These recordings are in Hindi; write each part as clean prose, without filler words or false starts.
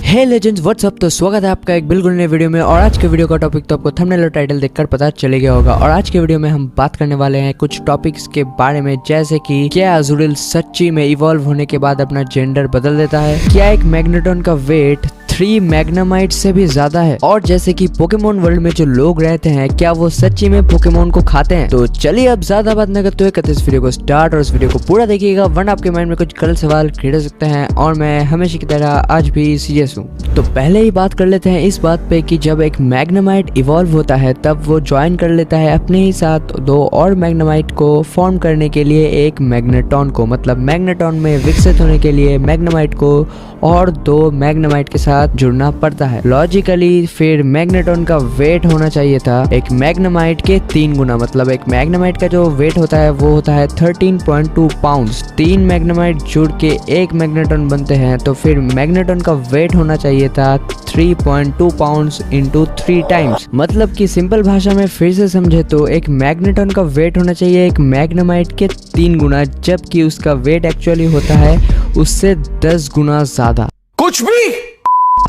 हे लेजेंड्स व्हाट्सअप। तो स्वागत है आपका एक बिल्कुल नए वीडियो में। और आज के वीडियो का टॉपिक तो आपको थंबनेल और टाइटल देखकर पता चले गया होगा। और आज के वीडियो में हम बात करने वाले हैं कुछ टॉपिक्स के बारे में, जैसे कि क्या अज़ूरिल सच्ची में इवॉल्व होने के बाद अपना जेंडर बदल देता है, क्या एक मैग्नेटॉन का वेट 3 मैग्नेमाइट से भी ज्यादा है, और जैसे कि पोकेमोन वर्ल्ड में जो लोग रहते हैं क्या वो सच्ची में पोकेमोन को खाते हैं। तो चलिए अब ज्यादा बात न करते हुए करते इस वीडियो को स्टार्ट, और इस वीडियो को पूरा देखिएगा वरना आपके माइंड में कुछ गलत सवाल क्रिएट हो सकते हैं, और मैं हमेशा की तरह आज भी सीरियस हूँ। तो पहले ही बात कर लेते हैं इस बात पे कि जब एक मैग्नेमाइट इवॉल्व होता है तब वो ज्वाइन कर लेता है अपने ही साथ 2 और मैग्नेमाइट को फॉर्म करने के लिए एक मैग्नेटॉन को, मतलब मैग्नेटॉन में विकसित होने के लिए मैग्नेमाइट को और 2 मैग्नेमाइट के साथ जुड़ना पड़ता है। लॉजिकली फिर मैग्नेटॉन का वेट होना चाहिए था एक मैग्नेमाइट के 3 गुना, मतलब एक मैग्नेमाइट का जो वेट होता है वो होता है 13.2 पाउंड्स। 3 मैग्नेमाइट जुड़ के एक मैग्नेटॉन बनते हैं, तो फिर मैग्नेटॉन का वेट होना चाहिए था 3.2 पाउंड्स इंटू 3 टाइम्स। मतलब कि सिंपल भाषा में फिर से समझे तो एक मैग्नेटॉन का वेट होना चाहिए एक मैग्नेमाइट के 3 गुना, जबकि उसका वेट एक्चुअली होता है उससे 10 गुना ज्यादा। कुछ भी।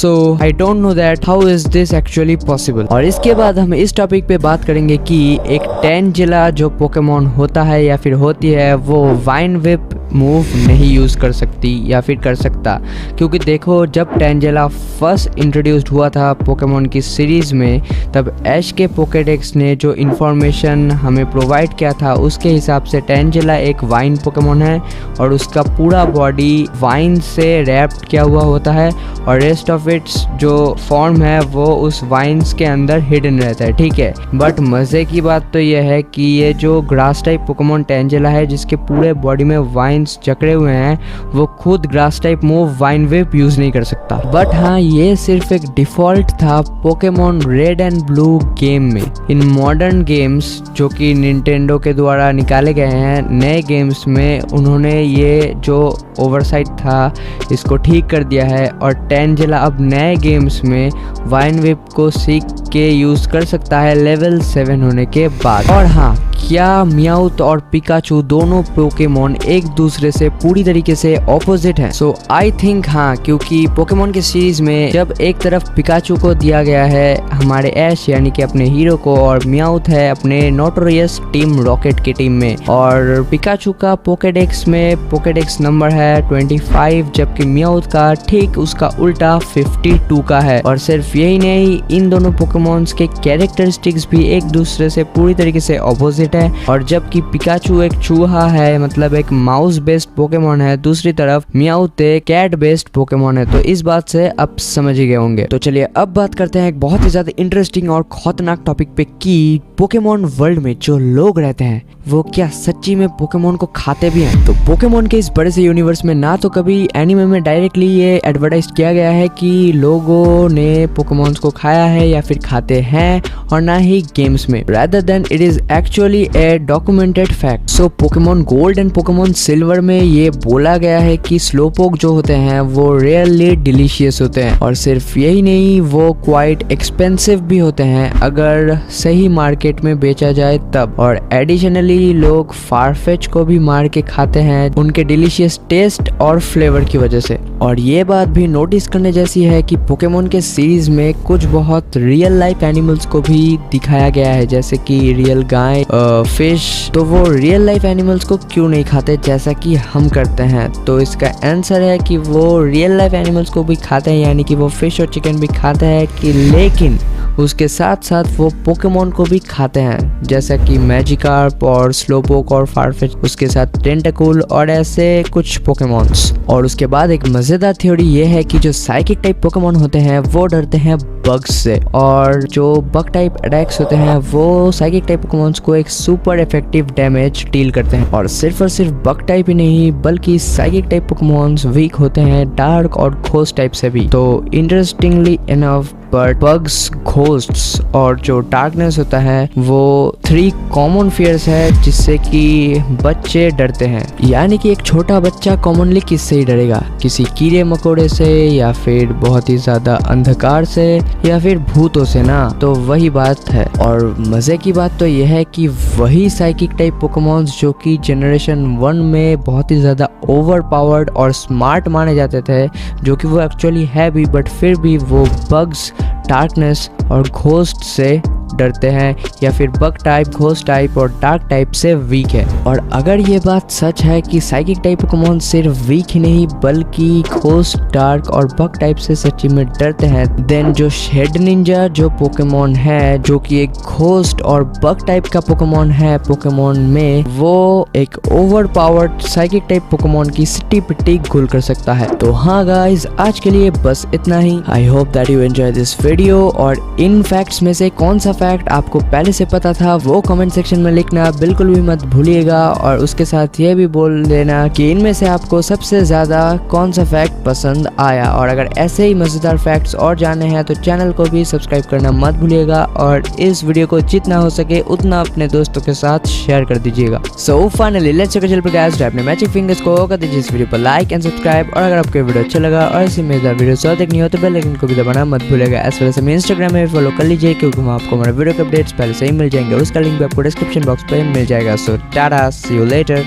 So I don't know that how is this actually possible। और इसके बाद हम इस टॉपिक पे बात करेंगे कि एक टेंजिला जो पोकेमोन होता है या फिर होती है वो वाइन विप मूव नहीं यूज कर सकती या फिर कर सकता, क्योंकि देखो जब टेंजिला फर्स्ट इंट्रोड्यूस्ड हुआ था पोकेमोन की सीरीज में तब ऐश के पोकेडेक्स ने जो इन्फॉर्मेशन हमें प्रोवाइड किया था उसके हिसाब से टेंजिला एक वाइन पोकेमोन है और उसका पूरा बॉडी वाइन से रैप्ड किया हुआ होता है और रेस्ट ऑफ इट्स जो फॉर्म है वो उस वाइन्स के अंदर हिडन रहता है, ठीक है। बट मजे की बात तो यह है कि ये जो ग्रास टाइप पोकेमोन टेंजिला है जिसके पूरे बॉडी में वाइन्स जकड़े हुए हैं वो खुद grass type move wine whip use नहीं कर सकता। बट हाँ, ये सिर्फ एक डिफॉल्ट था Pokemon red and blue game में। इन मॉडर्न गेम्स जो कि निंटेंडो के द्वारा निकाले गए हैं नए गेम्स में, उन्होंने ये जो ओवरसाइट था इसको ठीक कर दिया है और टेंजिला अब नए गेम्स में वाइन विप को सीख के यूज कर सकता है लेवल 7 होने के बाद। और हाँ, क्या मियाउथ और पिकाचू दोनों पोकेमोन एक दूसरे से पूरी तरीके से ऑपोजिट हैं? सो आई थिंक हाँ, क्योंकि पोकेमोन के सीरीज में जब एक तरफ पिकाचू को दिया गया है हमारे ऐश यानी कि अपने हीरो को, और मियाउथ है अपने नोटोरियस टीम रॉकेट की टीम में, और पिकाचू का पोकेडेक्स में पोकेडेक्स नंबर है 25, जबकि मियाउथ का ठीक उसका उल्टा 52 का है। और सिर्फ यही नहीं, इन दोनों पोकेमोन्स के कैरेक्टरिस्टिक्स भी एक दूसरे से पूरी तरीके से ऑपोजिट है। और जबकि पिकाचू एक चूहा है, मतलब एक माउस बेस्ड पोकेमोन है, दूसरी तरफ मियाउथ एक कैट बेस्ड पोकेमोन है। तो इस बात से आप समझ ही गए होंगे। तो चलिए अब बात करते हैं एक बहुत ही ज्यादा इंटरेस्टिंग और खौफनाक टॉपिक पे कि पोकेमोन वर्ल्ड में जो लोग रहते हैं वो क्या सच्ची में पोकेमोन को खाते भी हैं। तो पोकेमोन के इस बड़े से यूनिवर्स में ना तो कभी एनिमे में डायरेक्टली ये एडवर्टाइज किया गया है कि लोगों ने पोकेमोन्स को खाया है या फिर खाते हैं, और ना ही गेम्स में, rather than it is actually a documented fact। So Pokemon gold and Pokemon silver में ये बोला गया है कि स्लोपोक जो होते हैं वो रियली डिलीशियस होते हैं, और सिर्फ यही नहीं वो क्वाइट एक्सपेंसिव भी होते हैं अगर सही मार्केट में बेचा जाए तब। और एडिशनली लोग फारफेच को भी मार के खाते हैं उनके डिलीशियस टेस्ट और फ्लेवर की वजह से। और ये बात भी नोटिस करने जैसी है कि पोकेमोन के सीरीज में कुछ बहुत रियल लाइफ एनिमल्स को भी दिखाया गया है, जैसे कि रियल गाय, फिश। तो वो रियल लाइफ एनिमल्स को क्यों नहीं खाते जैसा कि हम करते हैं? तो इसका आंसर है कि वो रियल लाइफ एनिमल्स को भी खाते हैं, यानी कि वो फिश और चिकन भी खाते हैं कि, लेकिन उसके साथ साथ वो पोकेमोन को भी खाते हैं, जैसा कि मैजिकार्प और स्लोपोक और फारफेच, उसके साथ टेंटाकूल और ऐसे कुछ पोकेमोन्स। और उसके बाद एक मजेदार थ्योरी ये है कि जो साइकिक टाइप पोकेमोन होते हैं वो डरते हैं बग्स से, और जो बग टाइप अटैक्स होते हैं वो साइकिक टाइप पोकेमोन्स को एक सुपर इफेक्टिव डैमेज डील करते हैं। और सिर्फ बग टाइप ही नहीं बल्कि साइकिक टाइप पोकेमोन्स वीक होते हैं डार्क और घोस्ट टाइप से भी। तो interestingly enough but bugs, ghosts और जो डार्कनेस होता है वो 3 कॉमन फियर्स है जिससे कि बच्चे डरते हैं। यानी कि एक छोटा बच्चा कॉमनली किससे ही डरेगा? किसी कीड़े मकोड़े से, या फिर बहुत ही ज्यादा अंधकार से, या फिर भूतों से ना, तो वही बात है। और मजे की बात तो यह है कि वही साइकिक टाइप पोकेमॉन्स जो कि जनरेशन 1 में बहुत ही ज्यादा ओवर पावर्ड और स्मार्ट माने जाते थे, जो कि वो एक्चुअली है भी, बट फिर भी वो बग्स, डार्कनेस और घोस्ट से डरते हैं, या फिर बग टाइप, घोस्ट टाइप और डार्क टाइप से वीक है। और अगर ये बात सच है कि साइकिक टाइप पोकेमॉन सिर्फ वीक ही नहीं बल्कि घोस्ट, डार्क और बग टाइप से सच्ची में डरते हैं, देन जो शेडनिंजा जो पोकेमॉन है, जो कि एक घोस्ट और बग टाइप का पोकेमॉन है पोकेमॉन में, वो एक over powered psychic type Pokemon की सिट्टी पिट्टी घुल कर सकता है। तो हाँ गाइज, आज के लिए बस इतना ही। I hope that you enjoy this video. और इन फैक्ट्स में से कौन सा फैक्ट आपको पहले से पता था वो कमेंट सेक्शन में लिखना बिल्कुल भी मत भूलिएगा। और उसके साथ ये भी बोल देना कि इनमें से आपको सबसे ज्यादा कौन सा फैक्ट पसंद आया। और अगर ऐसे ही मजेदार फैक्ट्स और जानने हैं तो चैनल को भी सब्सक्राइब करना मत भूलिएगा, और इस वीडियो को जितना हो सके उतना अपने दोस्तों के साथ शेयर कर दीजिएगा। सो फाइनली लेट्स चेक चल पर गाइस, अपने मैचिंग फिंगर्स को कर दीजिए इस वीडियो पर लाइक एंड सब्सक्राइब। और अगर आपको वीडियो अच्छा लगा और ऐसी मजेदार वीडियो और देखनी हो तो बेल आइकन को भी दबाना मत भूलिएगा। इस वजह से मैं इंस्टाग्राम में फॉलो कर लीजिए, क्योंकि वहाँ आपको हमारे वीडियो के अपडेट्स पहले से ही मिल जाएंगे। उसका लिंक भी आपको डिस्क्रिप्शन बॉक्स पे मिल जाएगा। सो टाटा, सी यू लेटर।